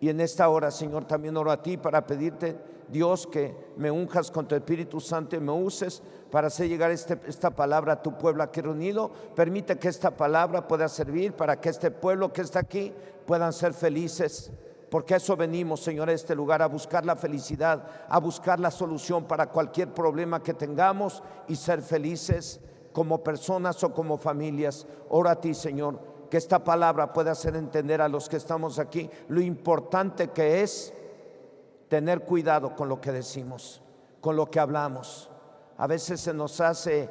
Y en esta hora, Señor, también oro a ti para pedirte, Dios, que me unjas con tu Espíritu Santo y me uses para hacer llegar esta palabra a tu pueblo aquí reunido. Permite que esta palabra pueda servir para que este pueblo que está aquí puedan ser felices, porque a eso venimos, Señor, a este lugar, a buscar la felicidad, a buscar la solución para cualquier problema que tengamos y ser felices como personas o como familias. Oro a ti, Señor, que esta palabra pueda hacer entender a los que estamos aquí lo importante que es tener cuidado con lo que decimos, con lo que hablamos. A veces se nos hace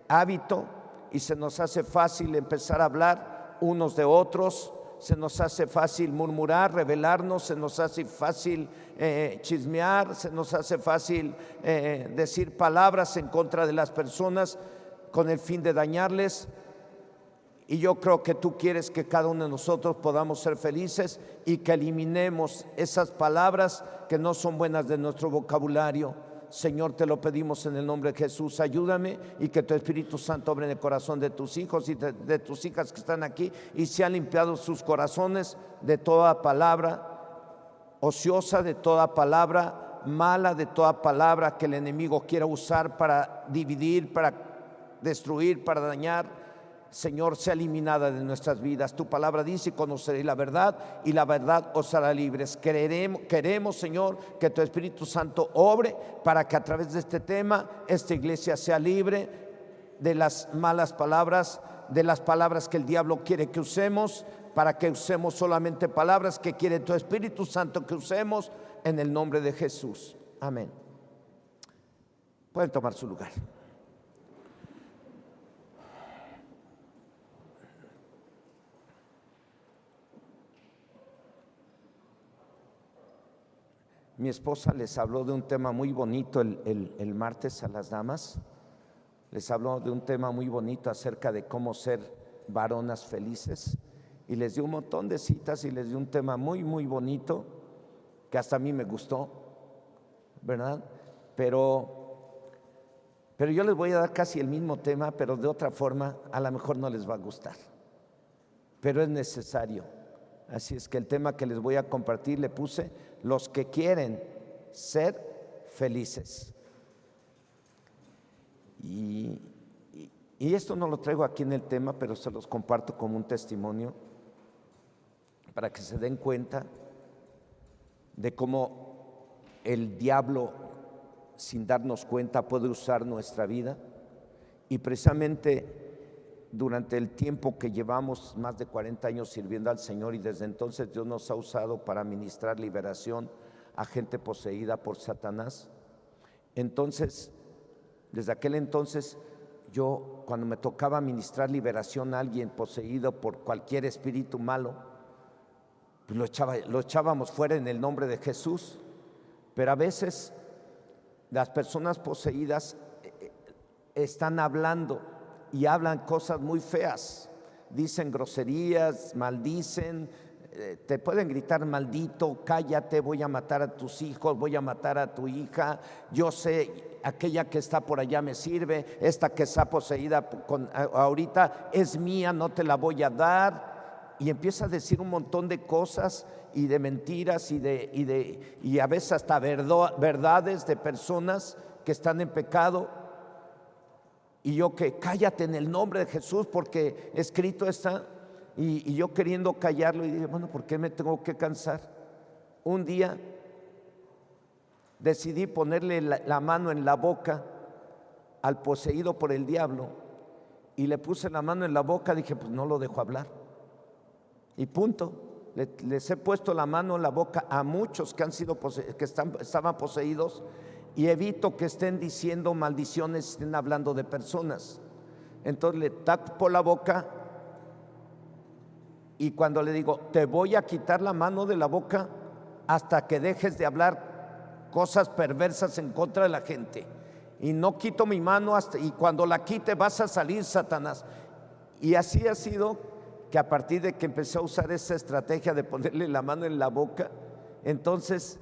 hábito y se nos hace fácil empezar a hablar unos de otros, se nos hace fácil murmurar, rebelarnos, se nos hace fácil chismear, se nos hace fácil decir palabras en contra de las personas con el fin de dañarles. Y yo creo que tú quieres que cada uno de nosotros podamos ser felices y que eliminemos esas palabras que no son buenas de nuestro vocabulario. Señor, te lo pedimos en el nombre de Jesús. Ayúdame y que tu Espíritu Santo obre en el corazón de tus hijos y de tus hijas que están aquí y se han limpiado sus corazones de toda palabra ociosa, de toda palabra mala, de toda palabra que el enemigo quiera usar para dividir, para destruir, para dañar. Señor, sea eliminada de nuestras vidas. Tu palabra dice: conoceréis la verdad y la verdad os hará libres. Queremos, Señor, que tu Espíritu Santo obre para que a través de este tema esta iglesia sea libre de las malas palabras, de las palabras que el diablo quiere que usemos, para que usemos solamente palabras que quiere tu Espíritu Santo que usemos, en el nombre de Jesús. Amén. Pueden tomar su lugar. Mi esposa les habló de un tema muy bonito el martes a las damas. Les habló de un tema muy bonito acerca de cómo ser varonas felices. Y les dio un montón de citas y les dio un tema muy, muy bonito que hasta a mí me gustó, ¿verdad? Pero yo les voy a dar casi el mismo tema, pero de otra forma. A lo mejor no les va a gustar, pero es necesario. Así es que el tema que les voy a compartir le puse: los que quieren ser felices. Y esto no lo traigo aquí en el tema, pero se los comparto como un testimonio para que se den cuenta de cómo el diablo, sin darnos cuenta, puede usar nuestra vida. Y precisamente durante el tiempo que llevamos, más de 40 años sirviendo al Señor, y desde entonces Dios nos ha usado para ministrar liberación a gente poseída por Satanás. Entonces, desde aquel entonces, yo, cuando me tocaba ministrar liberación a alguien poseído por cualquier espíritu malo, pues lo echábamos fuera en el nombre de Jesús. Pero a veces las personas poseídas están hablando y hablan cosas muy feas, dicen groserías, maldicen, te pueden gritar: maldito, cállate, voy a matar a tus hijos, voy a matar a tu hija, yo sé, aquella que está por allá me sirve, esta que está poseída ahorita es mía, no te la voy a dar. Y empieza a decir un montón de cosas y de mentiras y a veces hasta verdades de personas que están en pecado. Y yo que cállate en el nombre de Jesús, porque escrito está. Y yo queriendo callarlo, y dije: bueno, ¿por qué me tengo que cansar? Un día decidí ponerle la mano en la boca al poseído por el diablo, y le puse la mano en la boca. Dije: pues no lo dejo hablar, y punto. Les he puesto la mano en la boca a muchos que estaban poseídos, y evito que estén diciendo maldiciones, estén hablando de personas. Entonces le tapo la boca, y cuando le digo: te voy a quitar la mano de la boca hasta que dejes de hablar cosas perversas en contra de la gente, y no quito mi mano y cuando la quite vas a salir, Satanás. Y así ha sido, que a partir de que empecé a usar esa estrategia de ponerle la mano en la boca, entonces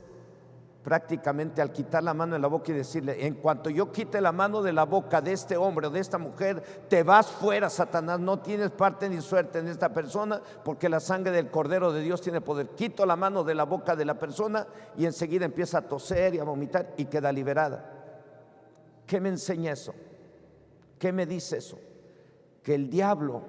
prácticamente al quitar la mano de la boca y decirle: en cuanto yo quite la mano de la boca de este hombre o de esta mujer, te vas fuera, Satanás, no tienes parte ni suerte en esta persona, porque la sangre del Cordero de Dios tiene poder. Quito la mano de la boca de la persona y enseguida empieza a toser y a vomitar y queda liberada. ¿Qué me enseña eso? ¿Qué me dice eso? Que el diablo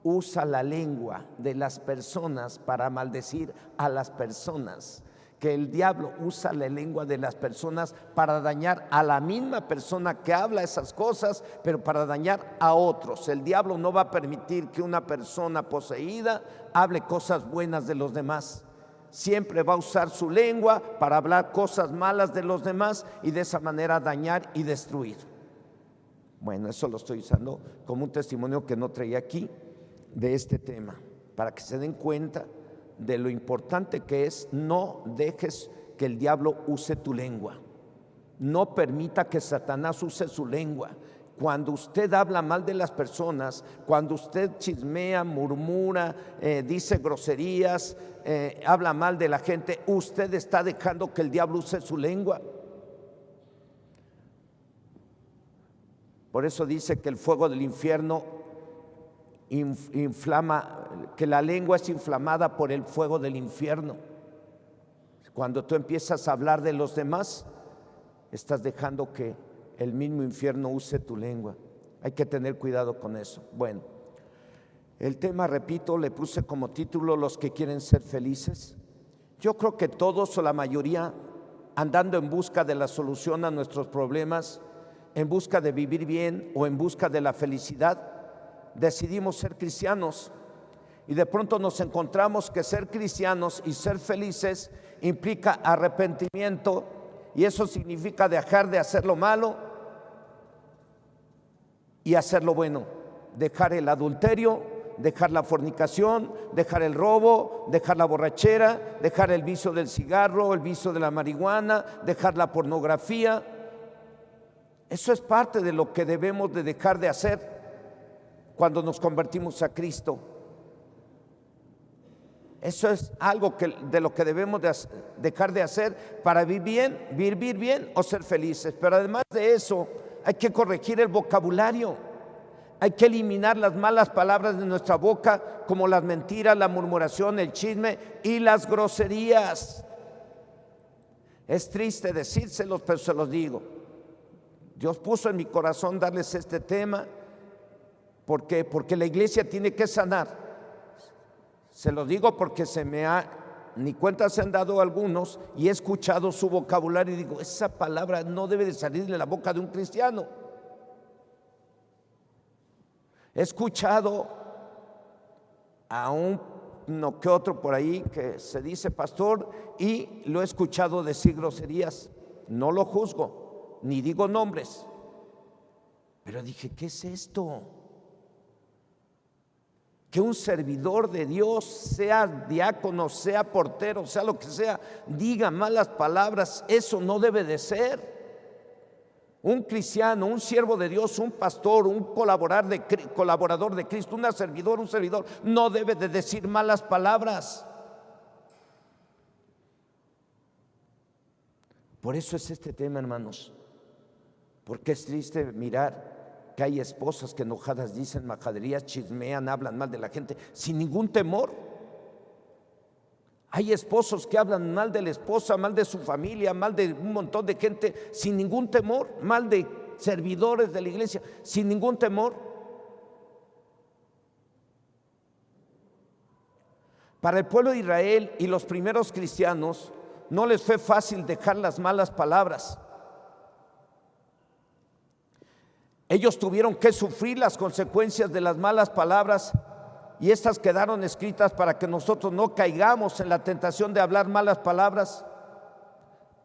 usa la lengua de las personas para maldecir a las personas, que el diablo usa la lengua de las personas para dañar a la misma persona que habla esas cosas, pero para dañar a otros. El diablo no va a permitir que una persona poseída hable cosas buenas de los demás. Siempre va a usar su lengua para hablar cosas malas de los demás y de esa manera dañar y destruir. Bueno, eso lo estoy usando como un testimonio que no traía aquí de este tema, para que se den cuenta de lo importante que es. No dejes que el diablo use tu lengua. No permita que Satanás use su lengua. Cuando usted habla mal de las personas, cuando usted chismea, murmura, dice groserías, habla mal de la gente, usted está dejando que el diablo use su lengua. Por eso dice que el fuego del infierno inflama, que la lengua es inflamada por el fuego del infierno. Cuando tú empiezas a hablar de los demás, estás dejando que el mismo infierno use tu lengua. Hay que tener cuidado con eso. Bueno, el tema, repito, le puse como título: los que quieren ser felices. Yo creo que todos o la mayoría, andando en busca de la solución a nuestros problemas, en busca de vivir bien o en busca de la felicidad, decidimos ser cristianos, y de pronto nos encontramos que ser cristianos y ser felices implica arrepentimiento, y eso significa dejar de hacer lo malo y hacer lo bueno, dejar el adulterio, dejar la fornicación, dejar el robo, dejar la borrachera, dejar el vicio del cigarro, el vicio de la marihuana, dejar la pornografía. Eso es parte de lo que debemos de dejar de hacer cuando nos convertimos a Cristo. Eso es algo de lo que debemos de dejar de hacer para vivir bien o ser felices. Pero además de eso, hay que corregir el vocabulario. Hay que eliminar las malas palabras de nuestra boca, como las mentiras, la murmuración, el chisme y las groserías. Es triste decírselos, pero se los digo. Dios puso en mi corazón darles este tema. ¿Por qué? Porque la iglesia tiene que sanar. Se lo digo porque ni cuenta se han dado algunos, y he escuchado su vocabulario y digo: esa palabra no debe de salir de la boca de un cristiano. He escuchado a uno que otro por ahí que se dice pastor, y lo he escuchado decir groserías. No lo juzgo, ni digo nombres, pero dije: ¿qué es esto? Que un servidor de Dios, sea diácono, sea portero, sea lo que sea, diga malas palabras. Eso no debe de ser. Un cristiano, un siervo de Dios, un pastor, un colaborador de Cristo, un servidor, no debe de decir malas palabras. Por eso es este tema, hermanos, porque es triste mirar que hay esposas que enojadas dicen majaderías, chismean, hablan mal de la gente sin ningún temor. Hay esposos que hablan mal de la esposa, mal de su familia, mal de un montón de gente sin ningún temor, mal de servidores de la iglesia sin ningún temor. Para el pueblo de Israel y los primeros cristianos no les fue fácil dejar las malas palabras. Ellos tuvieron que sufrir las consecuencias de las malas palabras, y estas quedaron escritas para que nosotros no caigamos en la tentación de hablar malas palabras,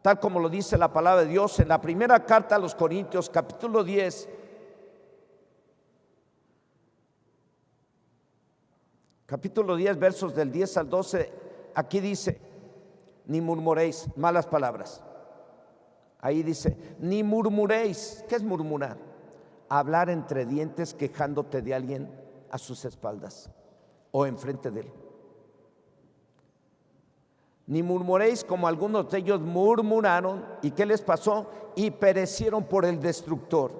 tal como lo dice la palabra de Dios en la primera carta a los Corintios, capítulo 10, versos del 10 al 12. Aquí dice: ni murmuréis malas palabras. Ahí dice: ni murmuréis. ¿Qué es murmurar? Hablar entre dientes quejándote de alguien a sus espaldas o enfrente de él. Ni murmuréis como algunos de ellos murmuraron. ¿Y qué les pasó? Y perecieron por el destructor.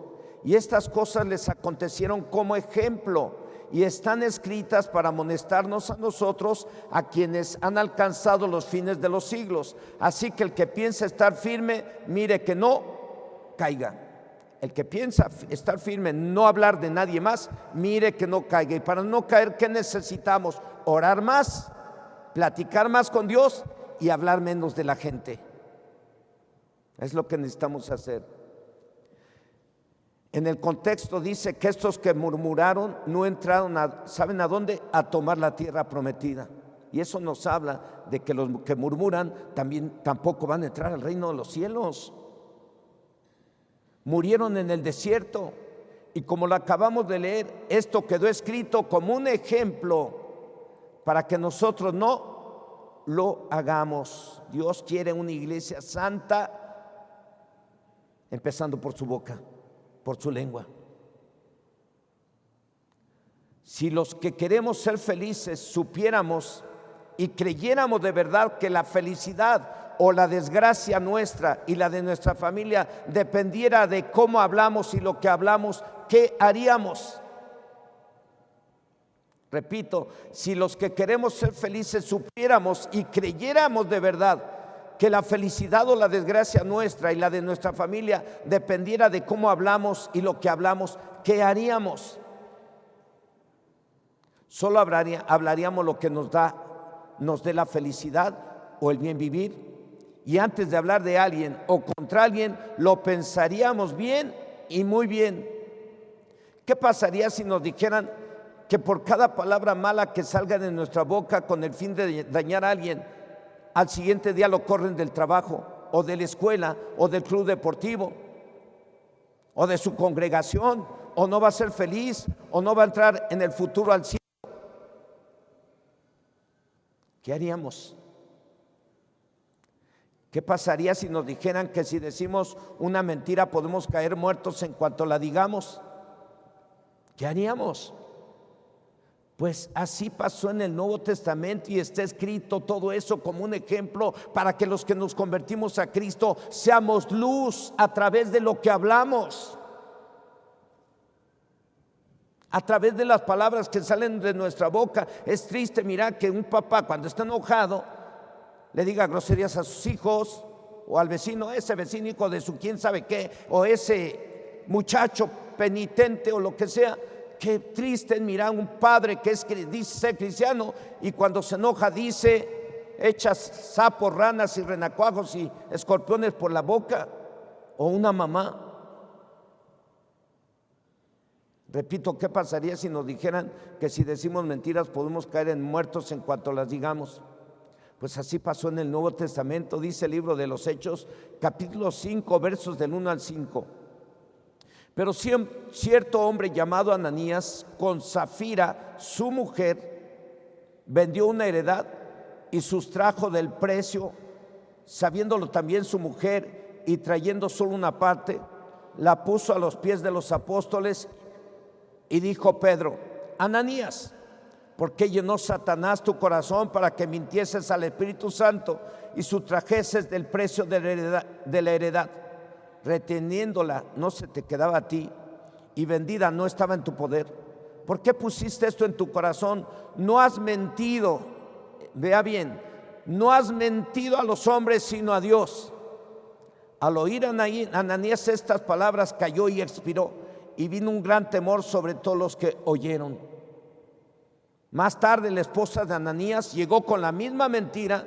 Y estas cosas les acontecieron como ejemplo y están escritas para amonestarnos a nosotros, a quienes han alcanzado los fines de los siglos. Así que el que piensa estar firme, mire que no caiga. El que piensa estar firme, no hablar de nadie más, mire que no caiga. Y para no caer, ¿qué necesitamos? Orar más, platicar más con Dios y hablar menos de la gente. Es lo que necesitamos hacer. En el contexto dice que estos que murmuraron no entraron ¿saben a dónde? A tomar la tierra prometida. Y eso nos habla de que los que murmuran tampoco van a entrar al reino de los cielos. Murieron en el desierto. Y como lo acabamos de leer, esto quedó escrito como un ejemplo para que nosotros no lo hagamos. Dios quiere una iglesia santa, empezando por su boca, por su lengua. Si los que queremos ser felices supiéramos y creyéramos de verdad que la felicidad o la desgracia nuestra y la de nuestra familia dependiera de cómo hablamos y lo que hablamos, ¿qué haríamos? Repito, si los que queremos ser felices supiéramos y creyéramos de verdad que la felicidad o la desgracia nuestra y la de nuestra familia dependiera de cómo hablamos y lo que hablamos, ¿qué haríamos? Solo hablaríamos lo que nos dé la felicidad o el bien vivir. Y antes de hablar de alguien o contra alguien, lo pensaríamos bien y muy bien. ¿Qué pasaría si nos dijeran que por cada palabra mala que salga de nuestra boca con el fin de dañar a alguien, al siguiente día lo corren del trabajo o de la escuela o del club deportivo o de su congregación, o no va a ser feliz o no va a entrar en el futuro al cielo? ¿Qué haríamos? ¿Qué pasaría si nos dijeran que si decimos una mentira podemos caer muertos en cuanto la digamos? ¿Qué haríamos? Pues así pasó en el Nuevo Testamento y está escrito todo eso como un ejemplo para que los que nos convertimos a Cristo seamos luz a través de lo que hablamos, a través de las palabras que salen de nuestra boca. Es triste mirar que un papá cuando está enojado le diga groserías a sus hijos o al vecino, ese vecino hijo de su quién sabe qué, o ese muchacho penitente o lo que sea. Qué triste mirar un padre que dice ser cristiano y cuando se enoja dice, echa sapos, ranas y renacuajos y escorpiones por la boca. O una mamá. Repito, ¿qué pasaría si nos dijeran que si decimos mentiras podemos caer en muertos en cuanto las digamos? Pues así pasó en el Nuevo Testamento. Dice el libro de los Hechos, capítulo 5, versos del 1 al 5. Pero cierto hombre llamado Ananías, con Zafira, su mujer, vendió una heredad y sustrajo del precio, sabiéndolo también su mujer, y trayendo solo una parte, la puso a los pies de los apóstoles y dijo Pedro: Ananías, ¿por qué llenó Satanás tu corazón para que mintieses al Espíritu Santo y sustrajeses del precio de la heredad? Reteniéndola no se te quedaba a ti y vendida no estaba en tu poder. ¿Por qué pusiste esto en tu corazón? No has mentido, vea bien, no has mentido a los hombres sino a Dios. Al oír Ananías estas palabras cayó y expiró, y vino un gran temor sobre todos los que oyeron. Más tarde la esposa de Ananías llegó con la misma mentira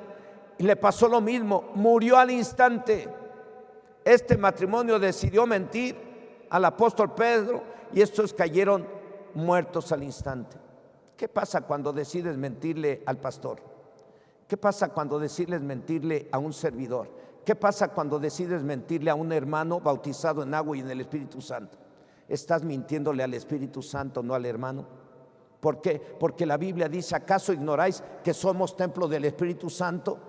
y le pasó lo mismo, murió al instante. Este matrimonio decidió mentir al apóstol Pedro y estos cayeron muertos al instante. ¿Qué pasa cuando decides mentirle al pastor? ¿Qué pasa cuando decides mentirle a un servidor? ¿Qué pasa cuando decides mentirle a un hermano bautizado en agua y en el Espíritu Santo? Estás mintiéndole al Espíritu Santo, no al hermano. ¿Por qué? Porque la Biblia dice: ¿acaso ignoráis que somos templo del Espíritu Santo?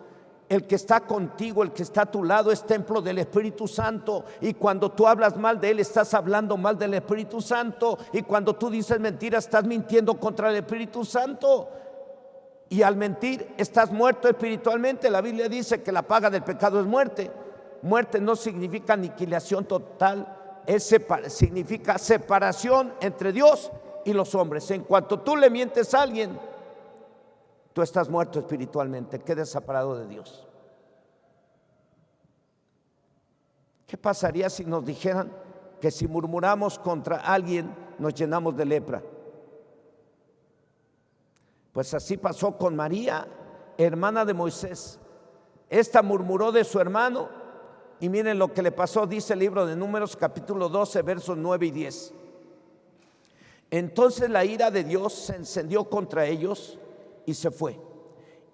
El que está contigo, el que está a tu lado es templo del Espíritu Santo, y cuando tú hablas mal de él estás hablando mal del Espíritu Santo, y cuando tú dices mentiras estás mintiendo contra el Espíritu Santo. Y al mentir estás muerto espiritualmente. La Biblia dice que la paga del pecado es muerte. Muerte no significa aniquilación total, significa separación entre Dios y los hombres. En cuanto tú le mientes a alguien, tú estás muerto espiritualmente, quedas separado de Dios. ¿Qué pasaría si nos dijeran que si murmuramos contra alguien nos llenamos de lepra? Pues así pasó con María, hermana de Moisés. Esta murmuró de su hermano y miren lo que le pasó, dice el libro de Números capítulo 12, versos 9 y 10. Entonces la ira de Dios se encendió contra ellos y se fue.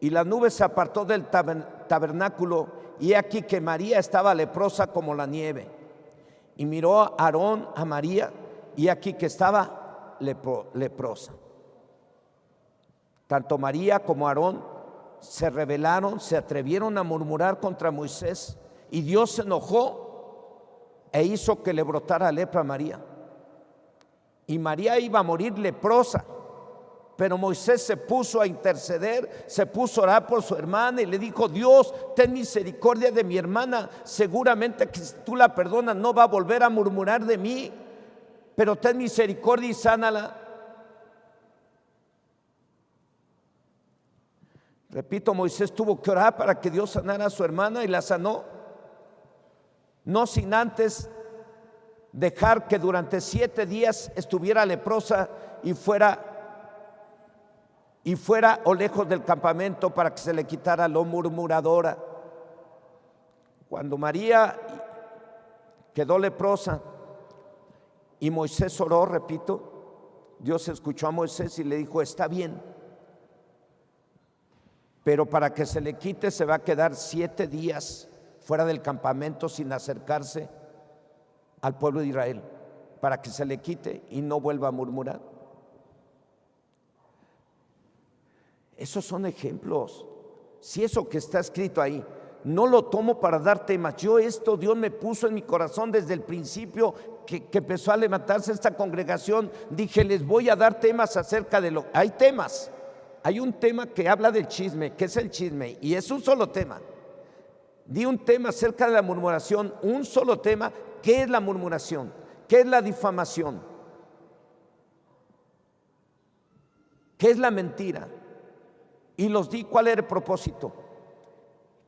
Y la nube se apartó del tabernáculo, y he aquí que María estaba leprosa como la nieve. Y miró a Aarón a María, y aquí que estaba leprosa. Tanto María como Aarón se rebelaron, se atrevieron a murmurar contra Moisés, y Dios se enojó e hizo que le brotara lepra a María. Y María iba a morir leprosa, pero Moisés se puso a interceder, se puso a orar por su hermana y le dijo: Dios, ten misericordia de mi hermana, seguramente que si tú la perdonas no va a volver a murmurar de mí, pero ten misericordia y sánala. Repito, Moisés tuvo que orar para que Dios sanara a su hermana y la sanó, no sin antes dejar que durante 7 días estuviera leprosa y fuera o lejos del campamento para que se le quitara lo murmuradora. Cuando María quedó leprosa y Moisés oró, repito, Dios escuchó a Moisés y le dijo: está bien, pero para que se le quite se va a quedar 7 días fuera del campamento sin acercarse al pueblo de Israel, para que se le quite y no vuelva a murmurar. Esos son ejemplos. Si eso que está escrito ahí no lo tomo para dar temas, Dios me puso en mi corazón desde el principio que empezó a levantarse esta congregación. Dije, les voy a dar temas acerca de hay temas. Hay un tema que habla del chisme. ¿Qué es el chisme? Y es un solo tema. Di un tema acerca de la murmuración, un solo tema. ¿Qué es la murmuración? ¿Qué es la difamación? ¿Qué es la mentira? Y los di cuál era el propósito: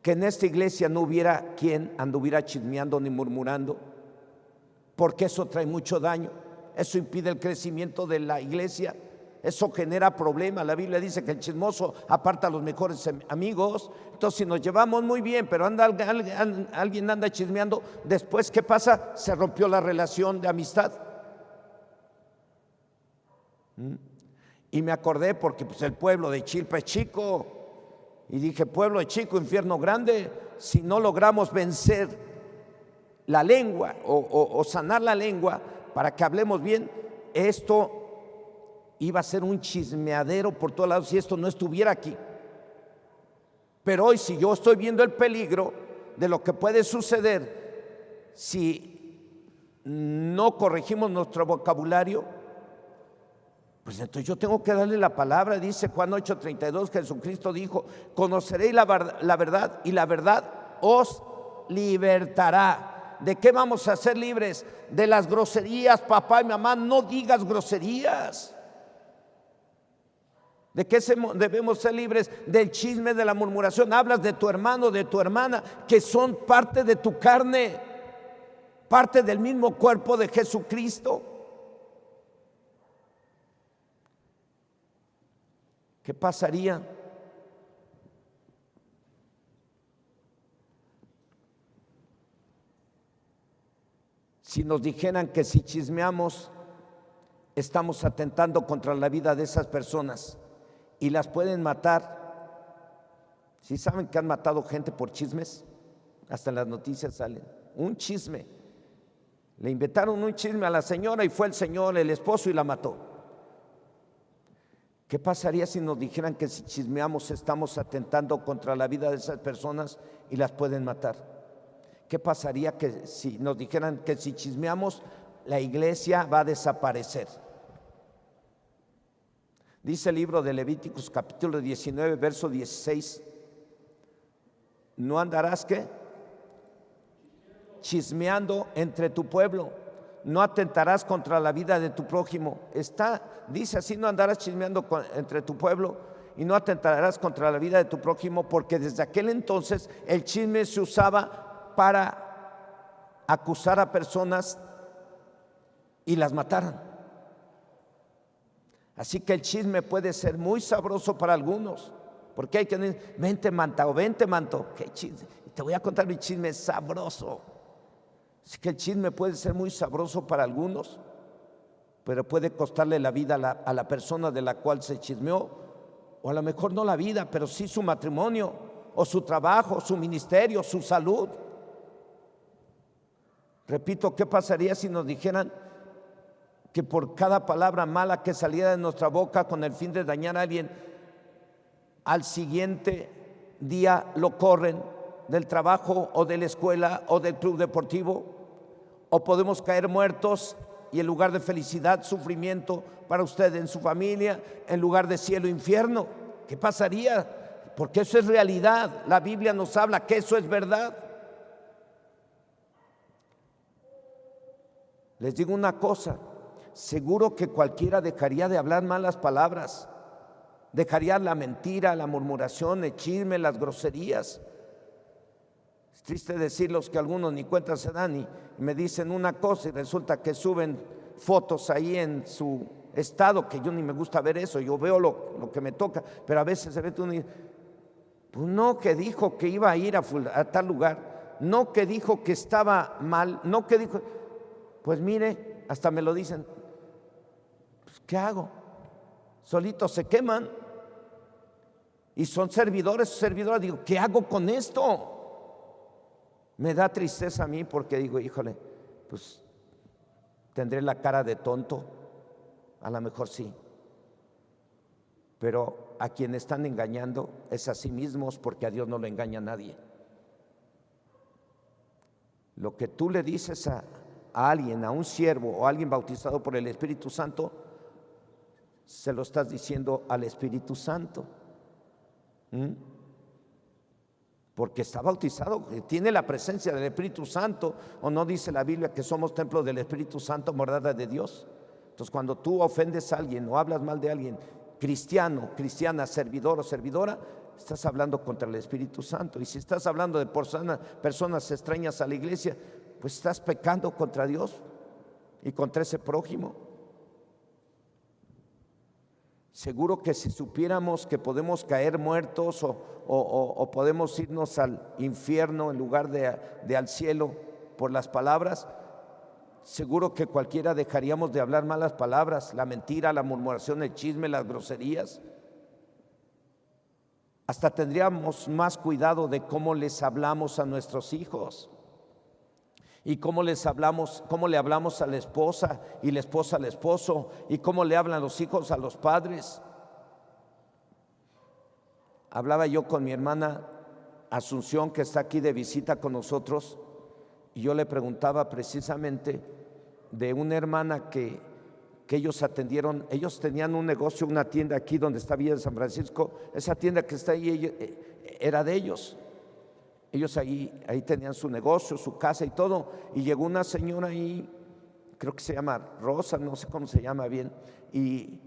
que en esta iglesia no hubiera quien anduviera chismeando ni murmurando, porque eso trae mucho daño, eso impide el crecimiento de la iglesia, eso genera problemas. La Biblia dice que el chismoso aparta a los mejores amigos. Entonces, si nos llevamos muy bien, pero alguien anda chismeando, después, ¿qué pasa? Se rompió la relación de amistad. Y me acordé porque pues, el pueblo de Chilpa es chico, y dije: pueblo de chico, infierno grande. Si no logramos vencer la lengua o sanar la lengua para que hablemos bien, esto iba a ser un chismeadero por todos lados si esto no estuviera aquí. Pero hoy, si yo estoy viendo el peligro de lo que puede suceder si no corregimos nuestro vocabulario, pues entonces yo tengo que darle la palabra. Dice Juan 8:32, Jesucristo dijo: conoceréis la verdad y la verdad os libertará. ¿De qué vamos a ser libres? De las groserías. Papá y mamá, no digas groserías. ¿De qué debemos ser libres? Del chisme, de la murmuración. Hablas de tu hermano, de tu hermana, que son parte de tu carne, parte del mismo cuerpo de Jesucristo. ¿Qué pasaría si nos dijeran que si chismeamos estamos atentando contra la vida de esas personas y las pueden matar? ¿Sí saben que han matado gente por chismes? Hasta en las noticias salen un chisme. Le inventaron un chisme a la señora y fue el señor, el esposo, y la mató. ¿Qué pasaría si nos dijeran que si chismeamos estamos atentando contra la vida de esas personas y las pueden matar? ¿Qué pasaría que si nos dijeran que si chismeamos la iglesia va a desaparecer? Dice el libro de Levíticos capítulo 19, verso 16. No andarás, ¿qué? Chismeando entre tu pueblo. No atentarás contra la vida de tu prójimo. Dice así: no andarás chismeando entre tu pueblo y no atentarás contra la vida de tu prójimo, porque desde aquel entonces el chisme se usaba para acusar a personas y las mataran. Así que el chisme puede ser muy sabroso para algunos, porque hay que decir: vente manta o vente manto, qué chisme, te voy a contar mi chisme sabroso. Así que el chisme puede ser muy sabroso para algunos, pero puede costarle la vida a la persona de la cual se chismeó, o a lo mejor no la vida, pero sí su matrimonio, o su trabajo, su ministerio, su salud. Repito, ¿qué pasaría si nos dijeran que por cada palabra mala que saliera de nuestra boca con el fin de dañar a alguien, al siguiente día lo corren del trabajo o de la escuela o del club deportivo? O podemos caer muertos y en lugar de felicidad, sufrimiento para usted en su familia, en lugar de cielo, infierno. ¿Qué pasaría? Porque eso es realidad. La Biblia nos habla que eso es verdad. Les digo una cosa: seguro que cualquiera dejaría de hablar malas palabras, dejaría la mentira, la murmuración, el chisme, las groserías. Es triste decirlos que algunos ni cuenta se dan y me dicen una cosa y resulta que suben fotos ahí en su estado, que yo ni me gusta ver eso. Yo veo lo que me toca, pero a veces se ve uno y pues no, que dijo que iba a ir a tal lugar, no, que dijo que estaba mal, no, que dijo. Pues mire, hasta me lo dicen. Pues, ¿qué hago? Solitos se queman y son servidores o servidoras. Digo, ¿qué hago con esto? Me da tristeza a mí, porque digo, híjole, pues tendré la cara de tonto, a lo mejor sí, pero a quien están engañando es a sí mismos, porque a Dios no lo engaña a nadie. Lo que tú le dices a alguien, a un siervo o a alguien bautizado por el Espíritu Santo, se lo estás diciendo al Espíritu Santo. Porque está bautizado, tiene la presencia del Espíritu Santo. ¿O no dice la Biblia que somos templo del Espíritu Santo, morada de Dios? Entonces, cuando tú ofendes a alguien o hablas mal de alguien, cristiano, cristiana, servidor o servidora, estás hablando contra el Espíritu Santo. Y si estás hablando de personas extrañas a la iglesia, pues estás pecando contra Dios y contra ese prójimo. Seguro que si supiéramos que podemos caer muertos o podemos irnos al infierno en lugar de al cielo por las palabras, seguro que cualquiera dejaríamos de hablar malas palabras, la mentira, la murmuración, el chisme, las groserías. Hasta tendríamos más cuidado de cómo les hablamos a nuestros hijos y cómo le hablamos a la esposa y la esposa al esposo, y cómo le hablan los hijos a los padres. Hablaba yo con mi hermana Asunción, que está aquí de visita con nosotros, y yo le preguntaba precisamente de una hermana que ellos atendieron. Ellos tenían un negocio, una tienda aquí donde está Villa de San Francisco. Esa tienda que está ahí era de ellos. Ellos ahí tenían su negocio, su casa y todo. Y llegó una señora ahí, creo que se llama Rosa, no sé cómo se llama bien, y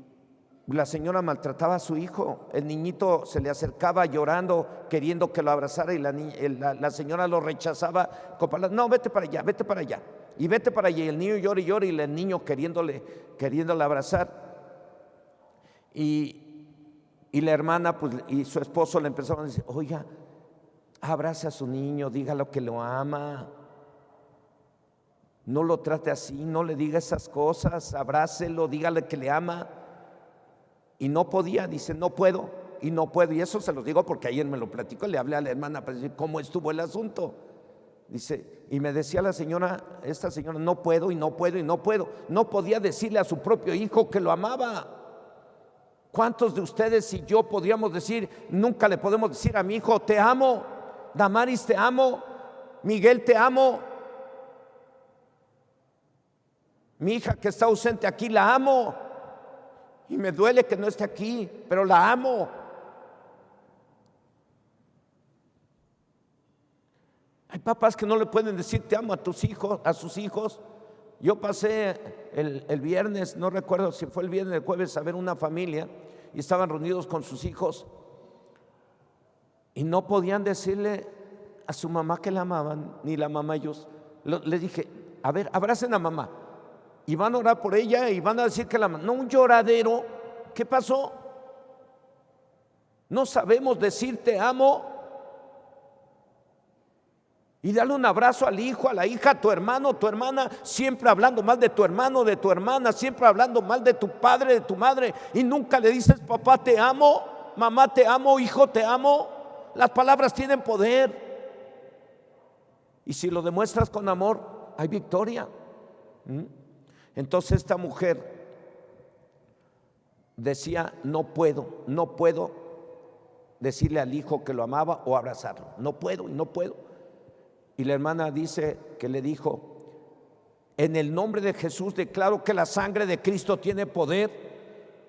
la señora maltrataba a su hijo. El niñito se le acercaba llorando, queriendo que lo abrazara, y la señora lo rechazaba con palabras: no, vete para allá, vete para allá, y vete para allá. Y el niño llora y llora, y el niño queriéndole abrazar. Y la hermana y su esposo le empezaron a decir: oiga, abrace a su niño, dígalo que lo ama, no lo trate así, no le diga esas cosas, abrácelo, dígale que le ama. Y no podía, dice: no puedo, y no puedo. Y eso se lo digo porque ayer me lo platicó, le hablé a la hermana para decir cómo estuvo el asunto. Dice, y me decía esta señora: no puedo, y no puedo, y no puedo. No podía decirle a su propio hijo que lo amaba. ¿Cuántos de ustedes y yo podríamos decir, nunca le podemos decir a mi hijo: te amo, Damaris, te amo, Miguel, te amo, mi hija que está ausente aquí, la amo? y me duele que no esté aquí, pero la amo. Hay papás que no le pueden decir te amo a tus hijos, a sus hijos. Yo pasé el viernes, no recuerdo si fue el viernes o el jueves, a ver una familia y estaban reunidos con sus hijos y no podían decirle a su mamá que la amaban, ni la mamá ellos. Les dije, a ver, abracen a mamá y van a orar por ella y van a decir que la aman. No, un lloradero. ¿Qué pasó? No sabemos decir te amo. Y darle un abrazo al hijo, a la hija, a tu hermano, tu hermana, siempre hablando mal de tu hermano, de tu hermana, siempre hablando mal de tu padre, de tu madre, y nunca le dices papá te amo, mamá te amo, hijo te amo. Las palabras tienen poder, y si lo demuestras con amor, hay victoria. Entonces esta mujer decía, no puedo decirle al hijo que lo amaba o abrazarlo, no puedo y no puedo. Y la hermana dice que le dijo, en el nombre de Jesús declaro que la sangre de Cristo tiene poder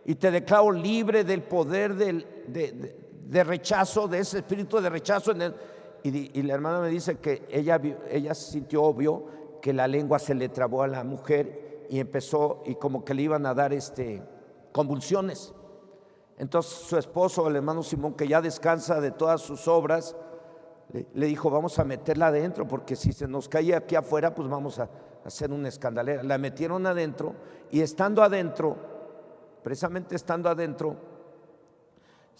y te declaro libre del poder de rechazo, de ese espíritu de rechazo. Y la hermana me dice que ella sintió, vio que la lengua se le trabó a la mujer y empezó, y como que le iban a dar convulsiones. Entonces su esposo, el hermano Simón, que ya descansa de todas sus obras, le dijo, vamos a meterla adentro, porque si se nos cae aquí afuera, pues vamos a hacer una escandalera. La metieron adentro, y precisamente estando adentro,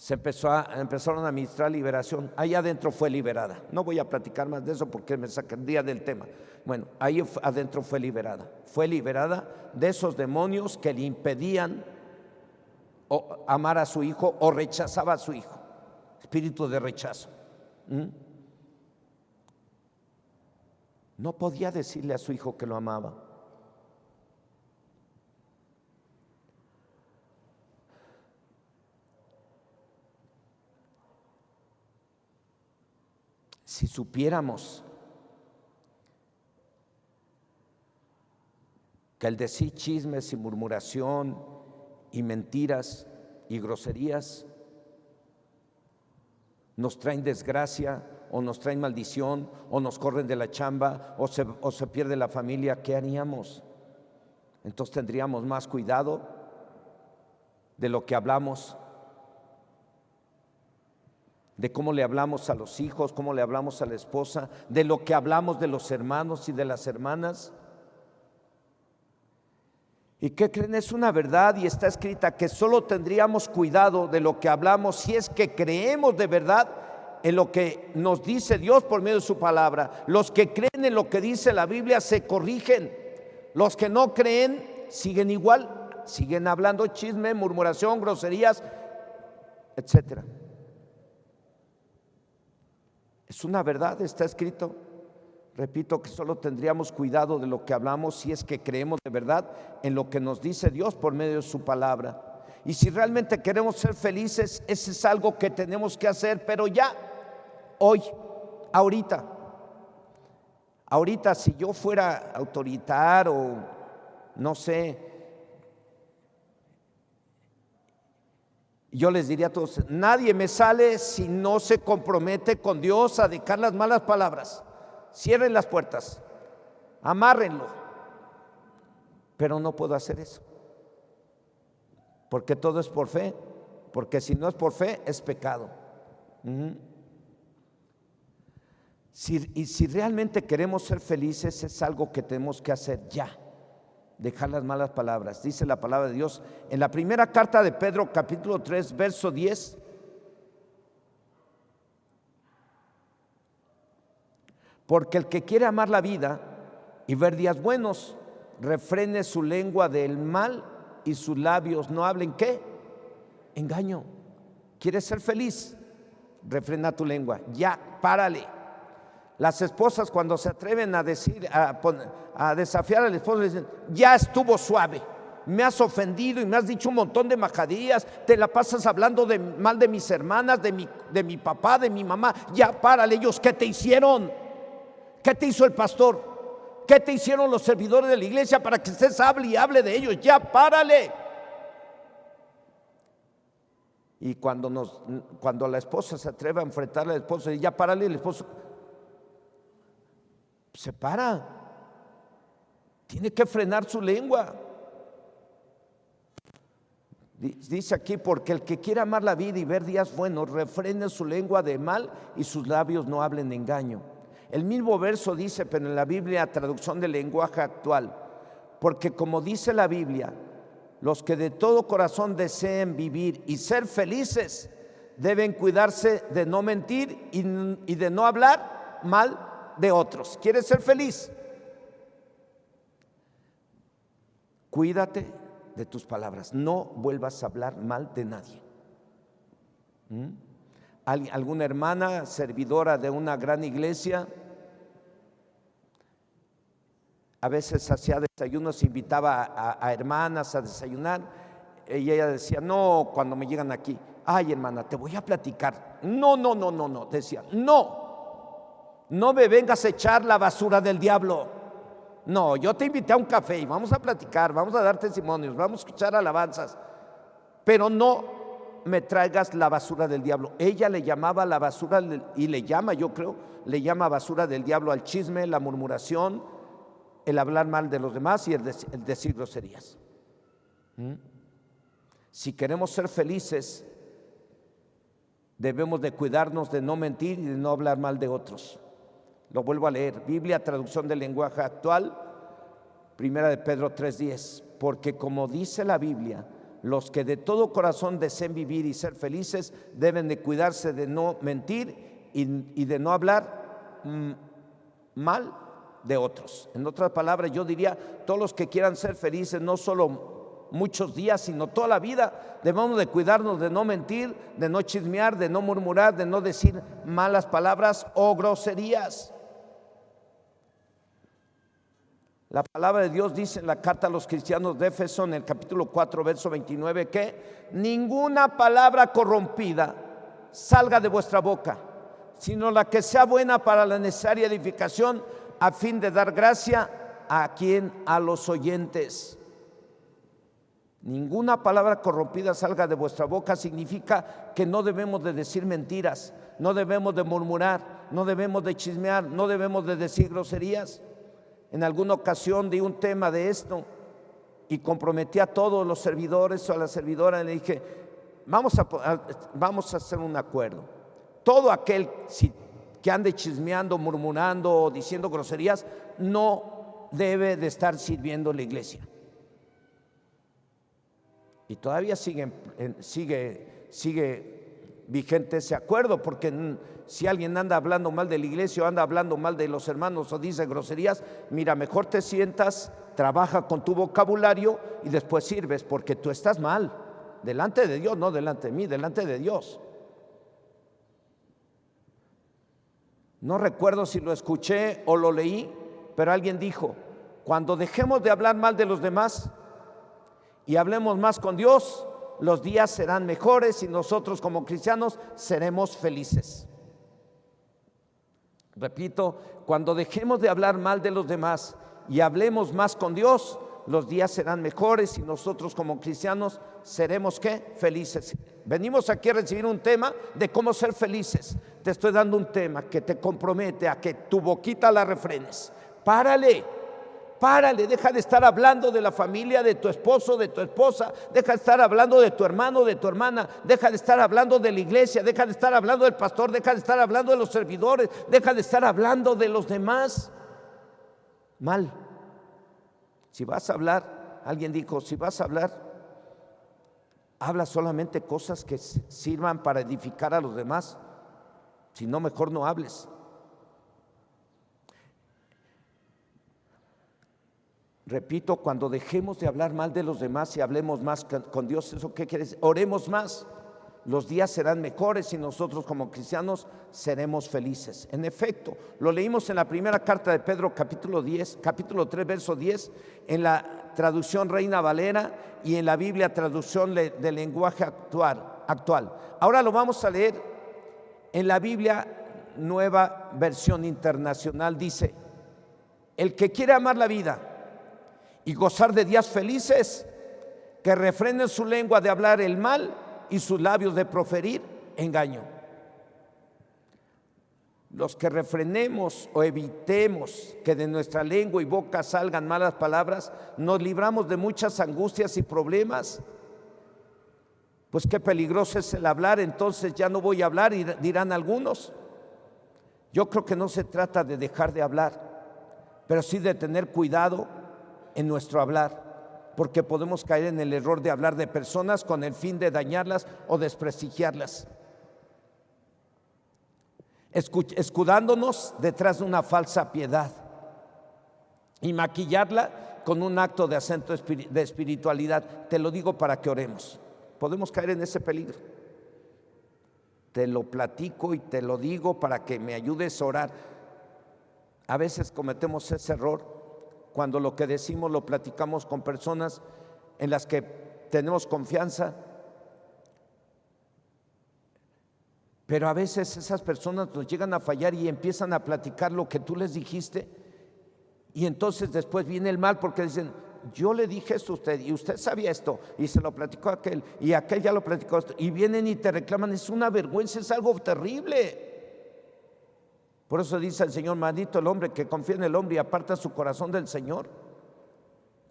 empezaron a ministrar liberación. Ahí adentro fue liberada. No voy a platicar más de eso porque me sacaría del tema. Bueno, ahí adentro fue liberada de esos demonios que le impedían amar a su hijo o rechazaba a su hijo. Espíritu de rechazo. No podía decirle a su hijo que lo amaba. Si supiéramos que el decir chismes y murmuración y mentiras y groserías nos traen desgracia, o nos traen maldición, o nos corren de la chamba, o se pierde la familia, ¿qué haríamos? Entonces tendríamos más cuidado de lo que hablamos, de cómo le hablamos a los hijos, cómo le hablamos a la esposa, de lo que hablamos de los hermanos y de las hermanas. ¿Y qué creen? Es una verdad y está escrita que solo tendríamos cuidado de lo que hablamos si es que creemos de verdad en lo que nos dice Dios por medio de su palabra. Los que creen en lo que dice la Biblia se corrigen. Los que no creen siguen igual, siguen hablando chisme, murmuración, groserías, etcétera. Es una verdad, está escrito. Repito que solo tendríamos cuidado de lo que hablamos si es que creemos de verdad en lo que nos dice Dios por medio de su palabra. Y si realmente queremos ser felices, ese es algo que tenemos que hacer, pero ya, hoy, ahorita, si yo fuera autoritar o no sé, yo les diría a todos, nadie me sale si no se compromete con Dios a dejar las malas palabras. Cierren las puertas, amárrenlo, pero no puedo hacer eso, porque todo es por fe, porque si no es por fe es pecado. Si realmente queremos ser felices, es algo que tenemos que hacer ya, dejar las malas palabras. Dice la palabra de Dios en la primera carta de Pedro, capítulo 3, verso 10. Porque el que quiere amar la vida y ver días buenos, refrene su lengua del mal y sus labios no hablen, ¿qué? Engaño. ¿Quieres ser feliz? Refrena tu lengua, ya, párale. Las esposas cuando se atreven a decir, a desafiar al esposo, dicen, ya estuvo suave, me has ofendido y me has dicho un montón de majaderías, te la pasas hablando mal de mis hermanas, de mi papá, de mi mamá, ya párale. Ellos, ¿qué te hicieron? ¿Qué te hizo el pastor? ¿Qué te hicieron los servidores de la iglesia para que estés hable y hable de ellos? Ya párale. Y cuando la esposa se atreve a enfrentar al esposo y ya párale, el esposo se para. Tiene que frenar su lengua. Dice aquí, porque el que quiere amar la vida y ver días buenos, refrene su lengua de mal y sus labios no hablen de engaño. El mismo verso dice, pero en la Biblia, traducción del lenguaje actual, porque como dice la Biblia, los que de todo corazón deseen vivir y ser felices deben cuidarse de no mentir y de no hablar mal de otros. ¿Quieres ser feliz? Cuídate de tus palabras, no vuelvas a hablar mal de nadie. Alguna hermana servidora de una gran iglesia a veces hacía desayunos, invitaba a hermanas a desayunar y ella decía, no, cuando me llegan aquí, ay hermana, te voy a platicar. No, decía, no me vengas a echar la basura del diablo. No, yo te invité a un café y vamos a platicar, vamos a dar testimonios, vamos a escuchar alabanzas, pero no me traigas la basura del diablo. Ella le llamaba la basura, y le llama, yo creo, le llama basura del diablo al chisme, la murmuración, el hablar mal de los demás y el decir groserías. Si queremos ser felices, debemos de cuidarnos de no mentir y de no hablar mal de otros. Lo vuelvo a leer, Biblia, traducción del lenguaje actual, primera de Pedro 3:10, porque como dice la Biblia, los que de todo corazón deseen vivir y ser felices deben de cuidarse de no mentir y de no hablar mal de otros. En otras palabras, yo diría, todos los que quieran ser felices, no solo muchos días, sino toda la vida, debemos de cuidarnos de no mentir, de no chismear, de no murmurar, de no decir malas palabras o groserías. La palabra de Dios dice en la carta a los cristianos de Éfeso, en el capítulo 4, verso 29, que ninguna palabra corrompida salga de vuestra boca, sino la que sea buena para la necesaria edificación, a fin de dar gracia a los oyentes. Ninguna palabra corrompida salga de vuestra boca significa que no debemos de decir mentiras, no debemos de murmurar, no debemos de chismear, no debemos de decir groserías. En alguna ocasión di un tema de esto y comprometí a todos los servidores o a la servidora y le dije, vamos a hacer un acuerdo. Todo aquel que ande chismeando, murmurando o diciendo groserías no debe de estar sirviendo en la iglesia. Y todavía sigue vigente ese acuerdo, porque si alguien anda hablando mal de la iglesia o anda hablando mal de los hermanos o dice groserías, mira, mejor te sientas, trabaja con tu vocabulario y después sirves, porque tú estás mal delante de Dios, no delante de mí, delante de Dios. No recuerdo si lo escuché o lo leí, pero alguien dijo, cuando dejemos de hablar mal de los demás y hablemos más con Dios, los días serán mejores y nosotros como cristianos seremos felices. Repito, cuando dejemos de hablar mal de los demás y hablemos más con Dios, los días serán mejores y nosotros como cristianos seremos ¿qué? Felices. Venimos aquí a recibir un tema de cómo ser felices. Te estoy dando un tema que te compromete a que tu boquita la refrenes. Párale, deja de estar hablando de la familia, de tu esposo, de tu esposa, deja de estar hablando de tu hermano, de tu hermana, deja de estar hablando de la iglesia, deja de estar hablando del pastor, deja de estar hablando de los servidores, deja de estar hablando de los demás mal. Si vas a hablar, alguien dijo, si vas a hablar, habla solamente cosas que sirvan para edificar a los demás, si no, mejor no hables. Repito, cuando dejemos de hablar mal de los demás y hablemos más con Dios, ¿eso qué quiere decir? Oremos más, los días serán mejores y nosotros como cristianos seremos felices. En efecto, lo leímos en la primera carta de Pedro, capítulo 3, verso 10, en la traducción Reina Valera y en la Biblia, traducción del lenguaje actual. Ahora lo vamos a leer en la Biblia, Nueva Versión Internacional. Dice, el que quiere amar la vida y gozar de días felices, que refrenen su lengua de hablar el mal y sus labios de proferir engaño. Los que refrenemos o evitemos que de nuestra lengua y boca salgan malas palabras, nos libramos de muchas angustias y problemas. Pues qué peligroso es el hablar, entonces ya no voy a hablar, y dirán algunos. Yo creo que no se trata de dejar de hablar, pero sí de tener cuidado en nuestro hablar, porque podemos caer en el error de hablar de personas con el fin de dañarlas o desprestigiarlas, escudándonos detrás de una falsa piedad y maquillarla con un acto de acento de espiritualidad. Te lo digo para que oremos. Podemos caer en ese peligro. Te lo platico y te lo digo para que me ayudes a orar. A veces cometemos ese error cuando lo que decimos lo platicamos con personas en las que tenemos confianza, pero a veces esas personas nos llegan a fallar y empiezan a platicar lo que tú les dijiste, y entonces después viene el mal porque dicen: yo le dije esto a usted y usted sabía esto y se lo platicó a aquel y aquel ya lo platicó esto, y vienen y te reclaman. Es una vergüenza, es algo terrible. Por eso dice el Señor: maldito el hombre que confía en el hombre y aparta su corazón del Señor.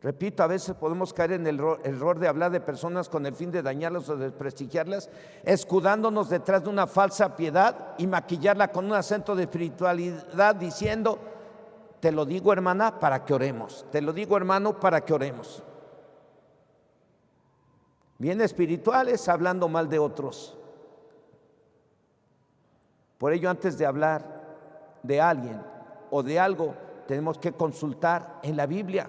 Repito, a veces podemos caer en el error de hablar de personas con el fin de dañarlas o desprestigiarlas, escudándonos detrás de una falsa piedad y maquillarla con un acento de espiritualidad, diciendo: te lo digo, hermana, para que oremos. Te lo digo, hermano, para que oremos. Bien espirituales, hablando mal de otros. Por ello, antes de hablar de alguien o de algo, tenemos que consultar en la Biblia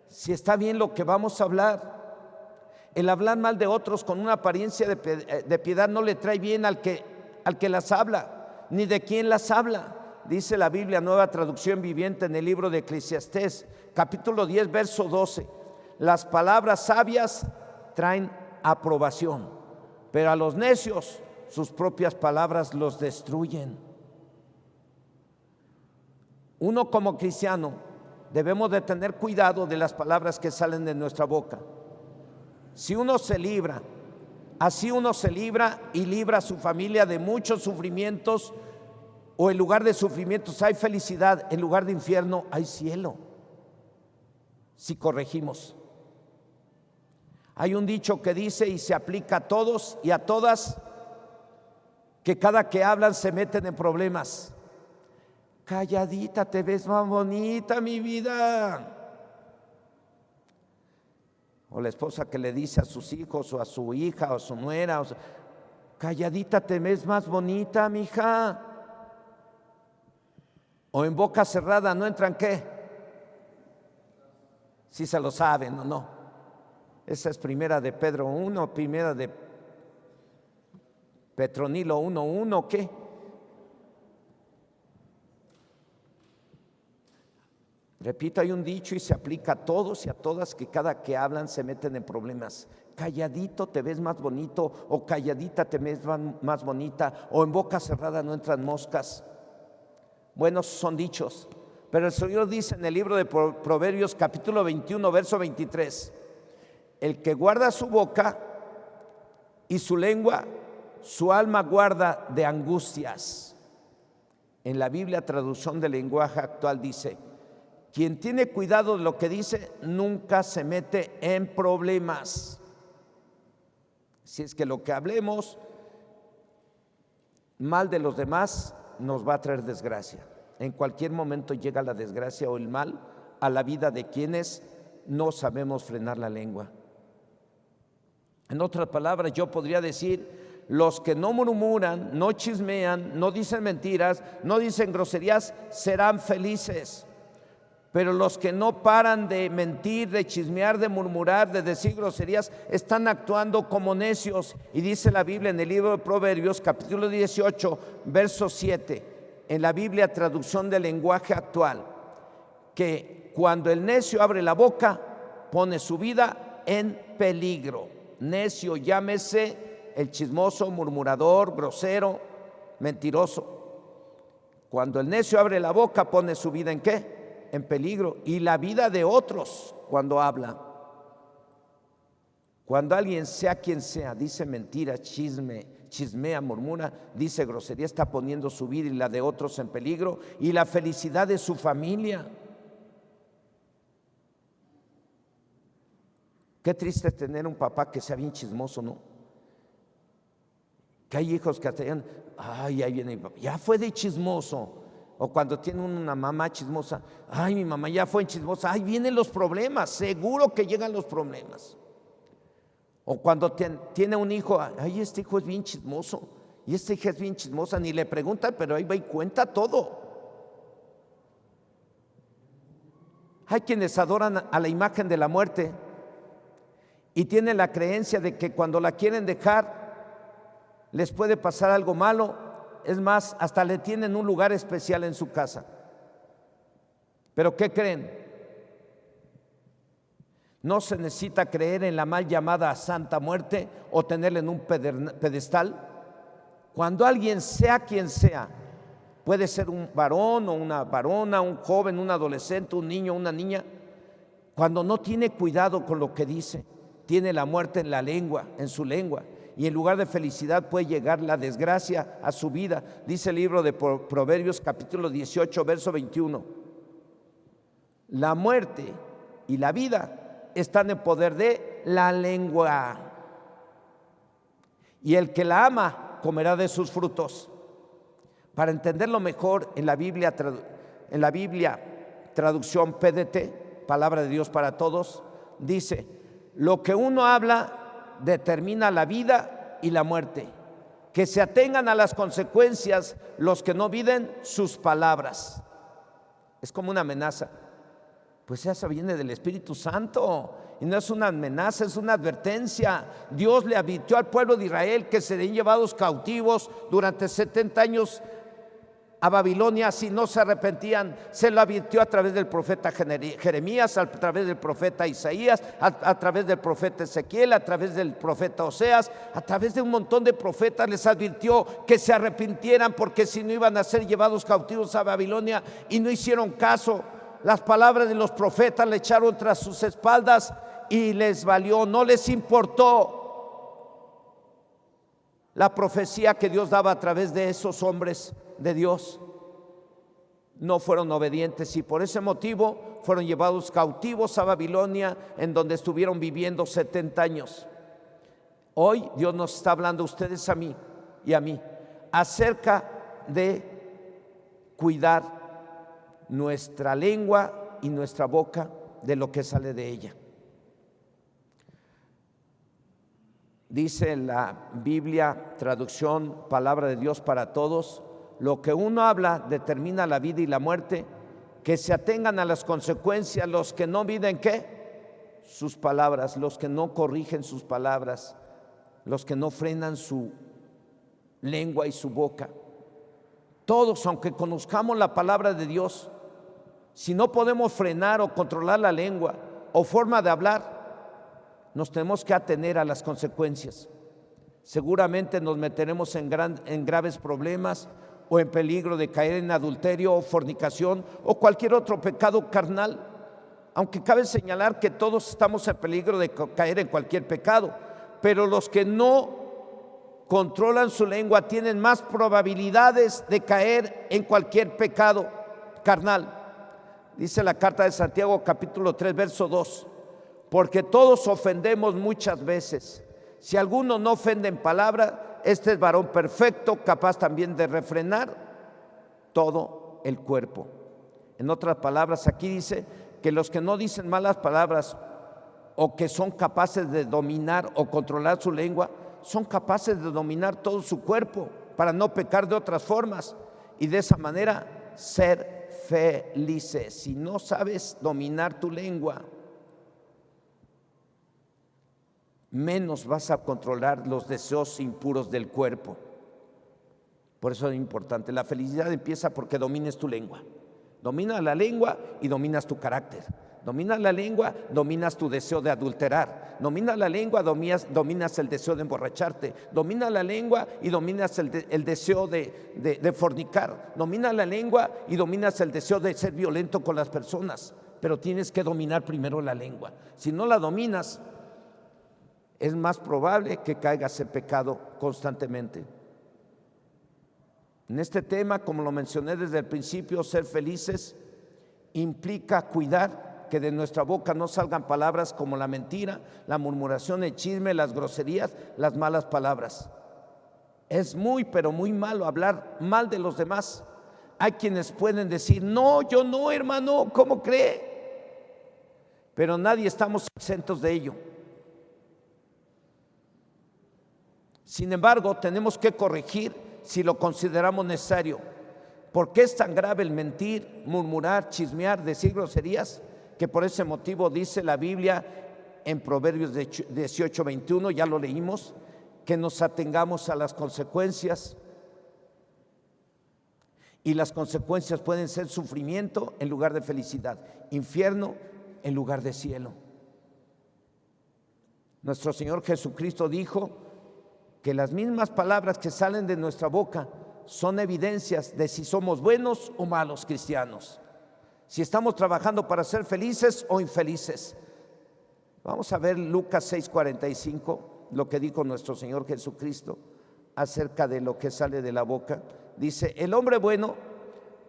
si está bien lo que vamos a hablar. El hablar mal de otros con una apariencia de piedad no le trae bien al que las habla, ni de quién las habla. Dice la Biblia, Nueva Traducción Viviente, en el libro de Eclesiastés, capítulo 10, verso 12: las palabras sabias traen aprobación, pero a los necios sus propias palabras los destruyen. Uno como cristiano debemos de tener cuidado de las palabras que salen de nuestra boca. Si uno se libra, así uno se libra y libra a su familia de muchos sufrimientos, o en lugar de sufrimientos hay felicidad, en lugar de infierno hay cielo, si corregimos. Hay un dicho que dice, y se aplica a todos y a todas, que cada que hablan se meten en problemas. Calladita te ves más bonita, mi vida. O la esposa que le dice a sus hijos o a su hija o a su nuera: calladita te ves más bonita, mija. O en boca cerrada no entran, ¿qué? Si se lo saben o no. Esa es primera de Pedro 1, primera de Petronilo 1:1, ¿qué? Repito, hay un dicho y se aplica a todos y a todas, que cada que hablan se meten en problemas. Calladito te ves más bonito, o calladita te ves más bonita, o en boca cerrada no entran moscas. Buenos son dichos, pero el Señor dice en el libro de Proverbios, capítulo 21, verso 23: el que guarda su boca y su lengua, su alma guarda de angustias. En la Biblia, traducción del lenguaje actual, dice: quien tiene cuidado de lo que dice nunca se mete en problemas. Si es que lo que hablemos mal de los demás nos va a traer desgracia. En cualquier momento llega la desgracia o el mal a la vida de quienes no sabemos frenar la lengua. En otras palabras, yo podría decir: los que no murmuran, no chismean, no dicen mentiras, no dicen groserías, serán felices. Pero los que no paran de mentir, de chismear, de murmurar, de decir groserías, están actuando como necios. Y dice la Biblia en el libro de Proverbios, capítulo 18, verso 7, en la Biblia, traducción del lenguaje actual, que cuando el necio abre la boca, pone su vida en peligro. Necio, llámese el chismoso, murmurador, grosero, mentiroso. Cuando el necio abre la boca, pone su vida ¿en qué? En peligro, y la vida de otros cuando habla. Cuando alguien, sea quien sea, dice mentiras, chismea, murmura, dice grosería, está poniendo su vida y la de otros en peligro y la felicidad de su familia. Qué triste tener un papá que sea bien chismoso, ¿no? Que hay hijos que hasta digan, ay, ahí viene mi papá, ya fue de chismoso. O cuando tiene una mamá chismosa, ay, mi mamá ya fue chismosa, ay, vienen los problemas, seguro que llegan los problemas. O cuando tiene un hijo, ay, este hijo es bien chismoso, y esta hija es bien chismosa, ni le pregunta, pero ahí va y cuenta todo. Hay quienes adoran a la imagen de la muerte y tienen la creencia de que cuando la quieren dejar, les puede pasar algo malo. Es más, hasta le tienen un lugar especial en su casa. ¿Pero qué creen? No se necesita creer en la mal llamada Santa Muerte o tenerla en un pedestal. Cuando alguien, sea quien sea, puede ser un varón o una varona, un joven, un adolescente, un niño, una niña, cuando no tiene cuidado con lo que dice, tiene la muerte en la lengua, en su lengua, y en lugar de felicidad puede llegar la desgracia a su vida. Dice el libro de Proverbios capítulo 18, verso 21. La muerte y la vida están en poder de la lengua, y el que la ama comerá de sus frutos. Para entenderlo mejor, en la Biblia traducción PDT, Palabra de Dios para Todos, dice: lo que uno habla determina la vida y la muerte. Que se atengan a las consecuencias los que no miden sus palabras. Es como una amenaza. Pues esa viene del Espíritu Santo y no es una amenaza, es una advertencia. Dios le advirtió al pueblo de Israel que serían llevados cautivos durante 70 años a Babilonia si no se arrepentían. Se lo advirtió a través del profeta Jeremías, a través del profeta Isaías, a través del profeta Ezequiel, a través del profeta Oseas, a través de un montón de profetas les advirtió que se arrepintieran, porque si no iban a ser llevados cautivos a Babilonia, y no hicieron caso. Las palabras de los profetas le echaron tras sus espaldas y les valió, no les importó la profecía que Dios daba a través de esos hombres de Dios. No fueron obedientes y por ese motivo fueron llevados cautivos a Babilonia, en donde estuvieron viviendo 70 años. Hoy Dios nos está hablando a ustedes, a mí y a mí, acerca de cuidar nuestra lengua y nuestra boca de lo que sale de ella. Dice la Biblia, traducción Palabra de Dios para Todos: lo que uno habla determina la vida y la muerte. Que se atengan a las consecuencias los que no miden ¿qué? Sus palabras, los que no corrigen sus palabras, los que no frenan su lengua y su boca. Todos, aunque conozcamos la palabra de Dios, si no podemos frenar o controlar la lengua o forma de hablar, nos tenemos que atener a las consecuencias. Seguramente nos meteremos en graves problemas o en peligro de caer en adulterio o fornicación o cualquier otro pecado carnal, aunque cabe señalar que todos estamos en peligro de caer en cualquier pecado, pero los que no controlan su lengua tienen más probabilidades de caer en cualquier pecado carnal. Dice la carta de Santiago capítulo 3 verso 2: porque todos ofendemos muchas veces. Si alguno no ofende en palabra, este es varón perfecto, capaz también de refrenar todo el cuerpo. En otras palabras, aquí dice que los que no dicen malas palabras o que son capaces de dominar o controlar su lengua, son capaces de dominar todo su cuerpo para no pecar de otras formas y de esa manera ser felices. Si no sabes dominar tu lengua, menos vas a controlar los deseos impuros del cuerpo. Por eso es importante. La felicidad empieza porque domines tu lengua. Domina la lengua y dominas tu carácter. Domina la lengua, dominas tu deseo de adulterar. Domina la lengua, dominas el deseo de emborracharte. Domina la lengua y dominas el deseo de fornicar. Domina la lengua y dominas el deseo de ser violento con las personas. Pero tienes que dominar primero la lengua. Si no la dominas, es más probable que caigas en pecado constantemente. En este tema, como lo mencioné desde el principio, ser felices implica cuidar que de nuestra boca no salgan palabras como la mentira, la murmuración, el chisme, las groserías, las malas palabras. Es muy, pero muy malo hablar mal de los demás. Hay quienes pueden decir: no, yo no, hermano, ¿cómo cree? Pero nadie estamos exentos de ello. Sin embargo, tenemos que corregir si lo consideramos necesario. ¿Por qué es tan grave el mentir, murmurar, chismear, decir groserías? Que por ese motivo dice la Biblia en Proverbios 18:21, ya lo leímos, que nos atengamos a las consecuencias. Y las consecuencias pueden ser sufrimiento en lugar de felicidad, infierno en lugar de cielo. Nuestro Señor Jesucristo dijo que las mismas palabras que salen de nuestra boca son evidencias de si somos buenos o malos cristianos, si estamos trabajando para ser felices o infelices. Vamos a ver Lucas 6:45, lo que dijo nuestro Señor Jesucristo acerca de lo que sale de la boca. Dice: el hombre bueno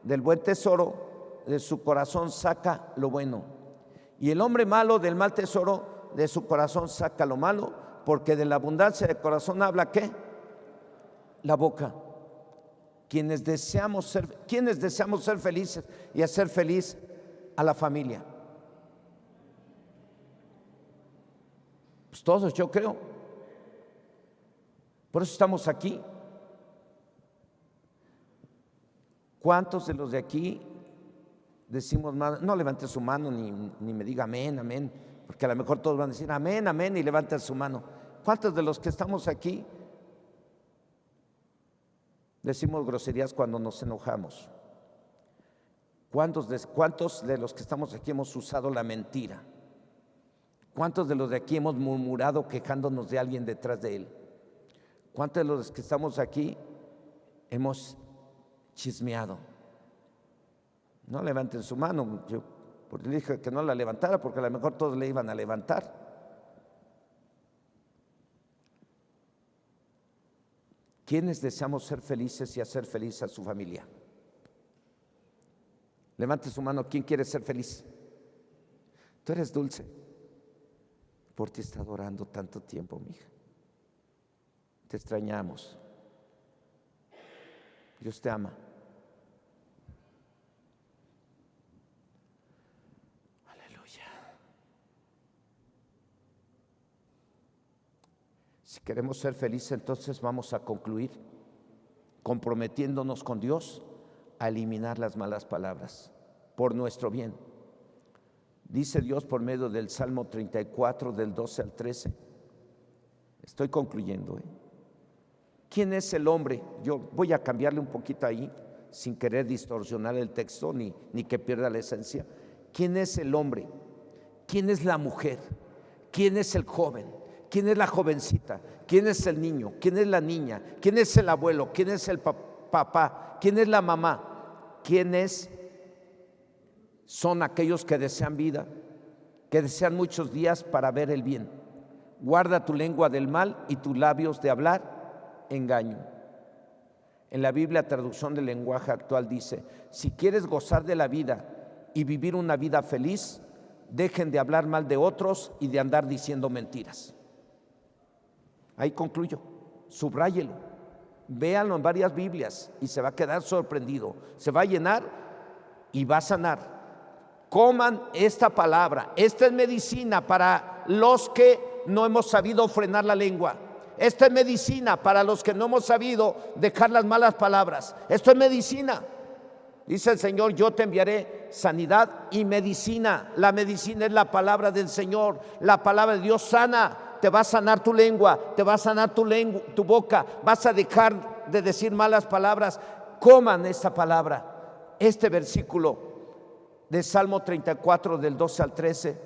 del buen tesoro de su corazón saca lo bueno, y el hombre malo del mal tesoro de su corazón saca lo malo, porque de la abundancia del corazón habla ¿qué? La boca. ¿Quiénes deseamos ser felices y hacer feliz a la familia? Pues todos, yo creo. Por eso estamos aquí. ¿Cuántos de los de aquí decimos más? No levante su mano ni me diga amén, amén, porque a lo mejor todos van a decir amén, amén y levanten su mano. ¿Cuántos de los que estamos aquí decimos groserías cuando nos enojamos? ¿Cuántos de los que estamos aquí hemos usado la mentira? ¿Cuántos de los de aquí hemos murmurado quejándonos de alguien detrás de él? ¿Cuántos de los que estamos aquí hemos chismeado? No levanten su mano. Yo le dije que no la levantara porque a lo mejor todos le iban a levantar. ¿Quiénes deseamos ser felices y hacer feliz a su familia? Levante su mano. ¿Quién quiere ser feliz? Tú eres dulce. Por ti he estado orando tanto tiempo, mija. Te extrañamos. Dios te ama. Aleluya. Si queremos ser felices, entonces vamos a concluir comprometiéndonos con Dios a eliminar las malas palabras por nuestro bien. Dice Dios por medio del Salmo 34, del 12 al 13. Estoy concluyendo. ¿Quién es el hombre? Yo voy a cambiarle un poquito ahí, sin querer distorsionar el texto ni que pierda la esencia. ¿Quién es el hombre? ¿Quién es la mujer? ¿Quién es el joven? ¿Quién es la jovencita? ¿Quién es el niño? ¿Quién es la niña? ¿Quién es el abuelo? ¿Quién es el papá? ¿Quién es la mamá? ¿Quiénes son aquellos que desean vida, que desean muchos días para ver el bien? Guarda tu lengua del mal y tus labios de hablar engaño. En la Biblia, traducción del lenguaje actual, dice: si quieres gozar de la vida y vivir una vida feliz, dejen de hablar mal de otros y de andar diciendo mentiras. Ahí concluyo. Subráyelo, véanlo en varias Biblias y se va a quedar sorprendido. Se va a llenar y va a sanar. Coman esta palabra. Esta es medicina para los que no hemos sabido frenar la lengua. Esta es medicina para los que no hemos sabido dejar las malas palabras. Esto es medicina. Dice el Señor: yo te enviaré sanidad y medicina. La medicina es la palabra del Señor. La palabra de Dios sana. Te va a sanar tu lengua, te va a sanar tu boca. Vas a dejar de decir malas palabras. Coman esta palabra. Este versículo de Salmo 34 del 12 al 13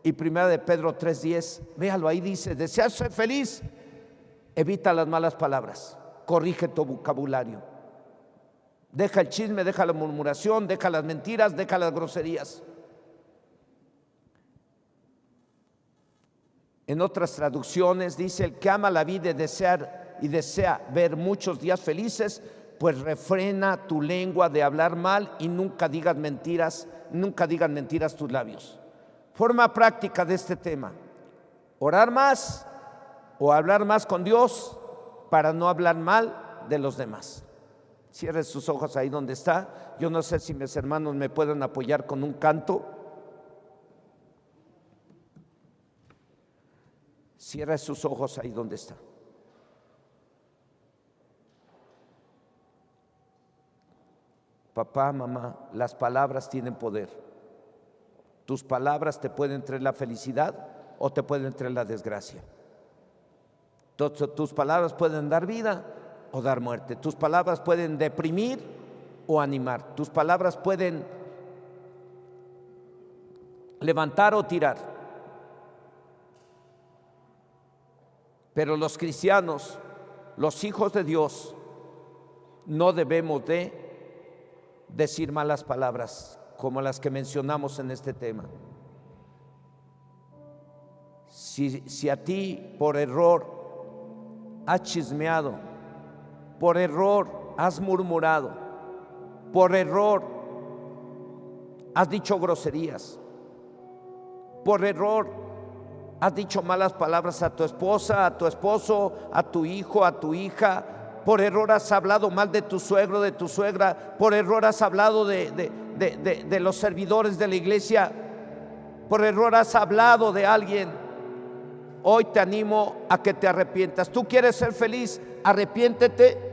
y primera de Pedro 3:10, véalo, ahí dice: ¿deseas ser feliz? Evita las malas palabras, corrige tu vocabulario, deja el chisme, deja la murmuración, deja las mentiras, deja las groserías. En otras traducciones dice: el que ama la vida y desea ver muchos días felices, pues refrena tu lengua de hablar mal y nunca digan mentiras tus labios. Forma práctica de este tema: orar más o hablar más con Dios para no hablar mal de los demás. Cierre sus ojos ahí donde está. Yo no sé si mis hermanos me pueden apoyar con un canto. Cierre sus ojos ahí donde está. Papá, mamá, las palabras tienen poder. Tus palabras te pueden traer la felicidad o te pueden traer la desgracia. Tus palabras pueden dar vida o dar muerte. Tus palabras pueden deprimir o animar. Tus palabras pueden levantar o tirar. Pero los cristianos, los hijos de Dios, no debemos de decir malas palabras como las que mencionamos en este tema. Si a ti por error has chismeado, por error has murmurado, por error has dicho groserías, por error has dicho malas palabras a tu esposa, a tu esposo, a tu hijo, a tu hija, por error has hablado mal de tu suegro, de tu suegra, por error has hablado de los servidores de la iglesia, por error has hablado de alguien. Hoy te animo a que te arrepientas. Tú quieres ser feliz, arrepiéntete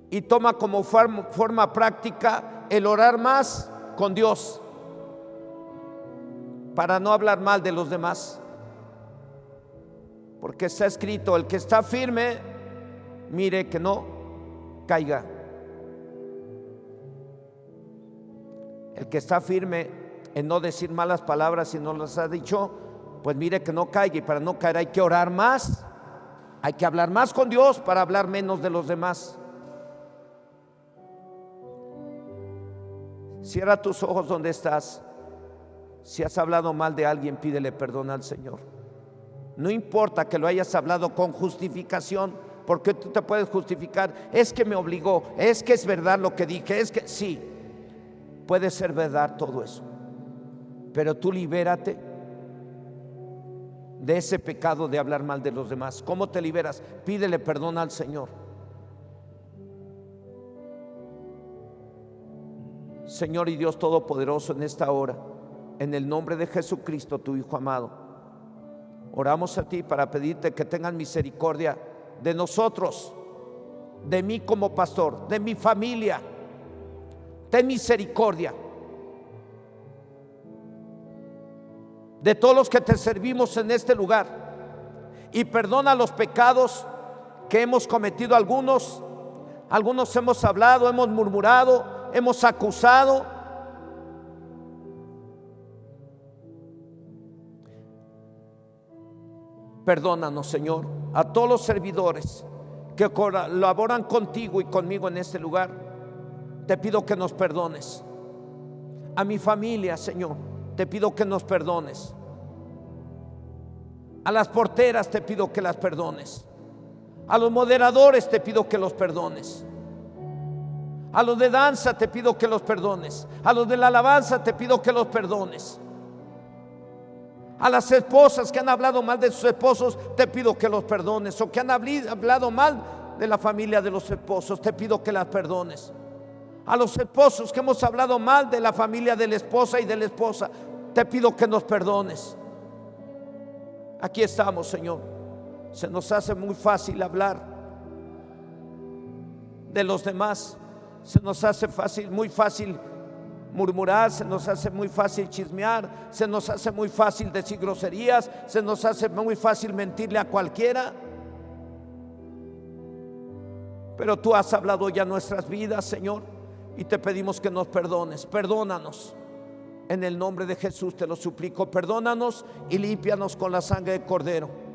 y toma como forma práctica el orar más con Dios para no hablar mal de los demás. Porque está escrito: el que está firme, mire que no caiga. El que está firme en no decir malas palabras, si no las ha dicho, pues mire que no caiga. Y para no caer hay que orar más, hay que hablar más con Dios para hablar menos de los demás. Cierra tus ojos donde estás. Si has hablado mal de alguien, pídele perdón al Señor. No importa que lo hayas hablado con justificación, porque tú te puedes justificar: es que me obligó, es que es verdad lo que dije, es que sí, puede ser verdad todo eso, pero tú libérate de ese pecado de hablar mal de los demás. ¿Cómo te liberas? Pídele perdón al Señor. Señor y Dios Todopoderoso, en esta hora, en el nombre de Jesucristo, tu Hijo amado, oramos a ti para pedirte que tengas misericordia de nosotros, de mí como pastor, de mi familia. Ten misericordia de todos los que te servimos en este lugar, y perdona los pecados que hemos cometido. Algunos hemos hablado, hemos murmurado, hemos acusado. Perdónanos, Señor, a todos los servidores que colaboran contigo y conmigo en este lugar. Te pido que nos perdones. A mi familia, Señor, te pido que nos perdones. A las porteras te pido que las perdones. A los moderadores te pido que los perdones. A los de danza te pido que los perdones. A los de la alabanza te pido que los perdones. A las esposas que han hablado mal de sus esposos, te pido que los perdones. O que han hablado mal de la familia de los esposos, te pido que las perdones. A los esposos que hemos hablado mal de la familia de la esposa y de la esposa, te pido que nos perdones. Aquí estamos, Señor. Se nos hace muy fácil hablar de los demás. Se nos hace muy fácil murmurar, se nos hace muy fácil chismear, se nos hace muy fácil decir groserías, se nos hace muy fácil mentirle a cualquiera. Pero tú has hablado ya nuestras vidas, Señor, y te pedimos que nos perdones. Perdónanos. En el nombre de Jesús te lo suplico, perdónanos y límpianos con la sangre del Cordero.